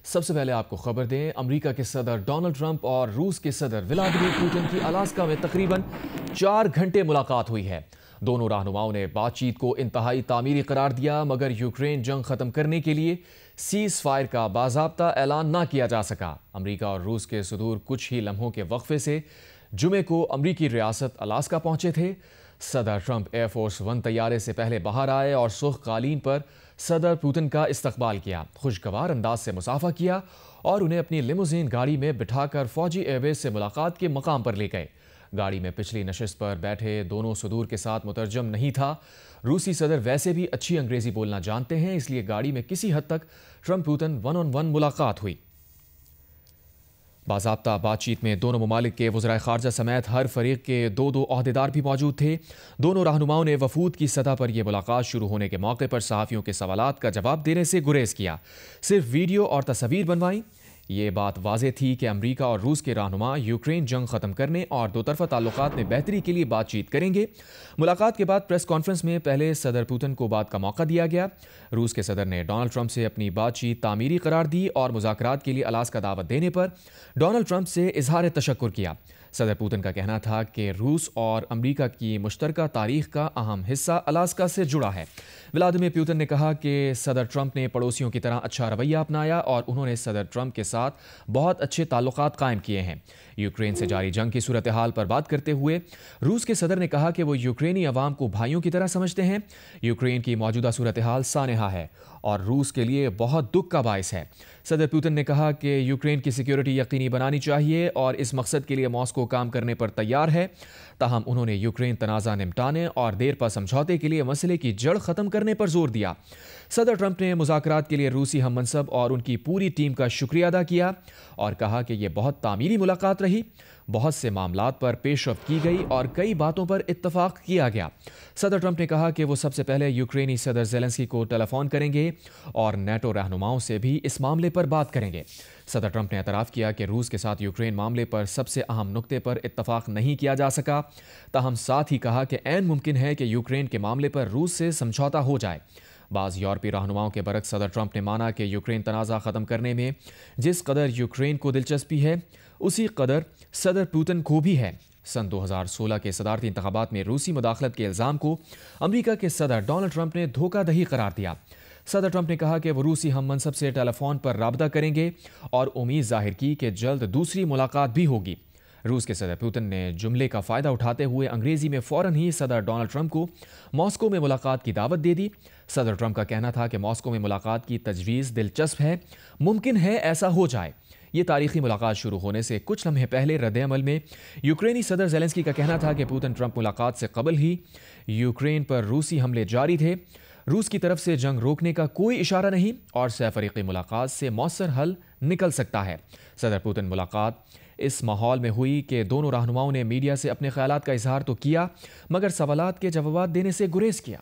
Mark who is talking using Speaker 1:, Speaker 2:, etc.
Speaker 1: सबसे पहले आपको खबर दें, अमेरिका के सदर डोनाल्ड ट्रंप और रूस के सदर व्लादिमीर पुतिन की अलास्का में तकरीबन 4 घंटे मुलाकात हुई है। दोनों रहनुमाओं ने बातचीत को इंतहाई तामीरी करार दिया, मगर यूक्रेन जंग खत्म करने के लिए सीज फायर का बाज़ाब्ता ऐलान ना किया जा सका। अमेरिका और रूस के सुदूर कुछ ही लम्हों के वक्फे से जुमे को अमेरिकी रियासत अलास्का पहुंचे थे। सदर ट्रंप एयरफोर्स 1 तैयारे से पहले बाहर आए और सुर्ख कालीन पर सदर पुतिन का इस्तकबाल किया, खुशगवार अंदाज से मुसाफा किया और उन्हें अपनी लिमोजीन गाड़ी में बिठाकर फौजी एयरबेस से मुलाकात के मकाम पर ले गए। गाड़ी में पिछली नशिस्त पर बैठे दोनों सुदूर के साथ मुतरजम नहीं था। रूसी सदर वैसे भी अच्छी अंग्रेजी बोलना जानते हैं, इसलिए गाड़ी में किसी हद तक ट्रंप पुतिन 1-on-1 मुलाकात हुई। बाज़ाब्ता बातचीत में दोनों ममालिक के वज़राए ख़ारजा समेत हर फरीक के दो ओहदेदार भी मौजूद थे। दोनों रहनुमाओं ने वफूद की सतह पर यह मुलाकात शुरू होने के मौके पर सहाफ़ियों के सवालात का जवाब देने से गुरेज किया, सिर्फ वीडियो और तस्वीर बनवाई। ये बात वाज़ेह थी कि अमेरिका और रूस के रहनुमा यूक्रेन जंग ख़त्म करने और दोतरफ़ा ताल्लुकात में बेहतरी के लिए बातचीत करेंगे। मुलाकात के बाद प्रेस कॉन्फ्रेंस में पहले सदर पुतिन को बात का मौका दिया गया। रूस के सदर ने डोनाल्ड ट्रंप से अपनी बातचीत तामीरी करार दी और मुज़ाकरात के लिए अलास्का दावत देने पर डोनाल्ड ट्रंप से इजहार तशक्कुर किया। सदर पुतिन का कहना था कि रूस और अमेरिका की मुश्तरका तारीख का अहम हिस्सा अलास्का से जुड़ा है। व्लादिमीर पुतिन ने कहा कि सदर ट्रंप ने पड़ोसियों की तरह अच्छा रवैया अपनाया और उन्होंने सदर ट्रंप के साथ बहुत अच्छे ताल्लुकात कायम किए हैं। यूक्रेन से जारी जंग की सूरत हाल पर बात करते हुए रूस के सदर ने कहा कि वो यूक्रेनी अवाम को भाइयों की तरह समझते हैं। यूक्रेन की मौजूदा सूरत हाल सानेहा है और रूस के लिए बहुत दुख का बायस है। सदर पुतिन ने कहा कि यूक्रेन की सिक्योरिटी यकीनी बनानी चाहिए और इस मकसद के लिए मॉस्को काम करने पर तैयार है। ताहम उन्होंने यूक्रेन तनाज़ा निपटाने और देरपा समझौते के लिए मसले की जड़ ख़त्म करने पर जोर दिया। सदर ट्रंप ने मुज़ाकरात के लिए रूसी हम मनसब और उनकी पूरी टीम का शुक्रिया अदा किया और कहा कि यह बहुत तामीरी मुलाकात रही। बहुत से मामलात पर पेशरफ्त की गई और कई बातों पर इत्तफाक किया गया। सदर ट्रंप ने कहा कि वो सबसे पहले यूक्रेनी सदर ज़ेलेंस्की को टेलीफोन करेंगे और नेटो रहनुमाओं से भी इस मामले पर बात करेंगे। सदर ट्रंप ने एतराफ़ किया कि रूस के साथ यूक्रेन मामले पर सबसे अहम नुक्ते पर इत्तफाक नहीं किया जा सका। ताहम साथ ही कहा कि ऐन मुमकिन है कि यूक्रेन के मामले पर रूस से समझौता हो जाए। बाज़ यूरोपीय रहनुमाओं के बरक्स सदर ट्रंप ने माना कि यूक्रेन तनाज़ा ख़त्म करने में जिस कदर यूक्रेन को दिलचस्पी है उसी कदर सदर पुतिन को भी है। सन 2016 के सदारती इंतखाबात में रूसी मुदाखलत के इल्ज़ाम को अमेरिका के सदर डोनाल्ड ट्रंप ने धोखादही करार दिया। सदर ट्रंप ने कहा कि वो रूसी हम मनसब से टेलीफोन पर राबता करेंगे और उम्मीद जाहिर की कि जल्द दूसरी मुलाकात भी होगी। रूस के सदर पुतिन ने जुमले का फ़ायदा उठाते हुए अंग्रेज़ी में फ़ौरन ही सदर डोनाल्ड ट्रंप को मॉस्को में मुलाकात की दावत दे दी। सदर ट्रंप का कहना था कि मॉस्को में मुलाकात की तजवीज़ दिलचस्प है, मुमकिन है ऐसा हो जाए। ये तारीखी मुलाकात शुरू होने से कुछ लम्हे पहले रद्द-ए-अमल में यूक्रेनी सदर ज़ेलेंस्की का कहना था कि पुतिन ट्रंप मुलाकात से कबल ही यूक्रेन पर रूसी हमले जारी थे। रूस की तरफ से जंग रोकने का कोई इशारा नहीं और सहफ़रीक़ी मुलाकात से मौसर हल निकल सकता है। सदर पुतिन मुलाकात इस माहौल में हुई कि दोनों रहनुमाओं ने मीडिया से अपने ख्यालात का इजहार तो किया, मगर सवालात के जवाब देने से गुरेज किया।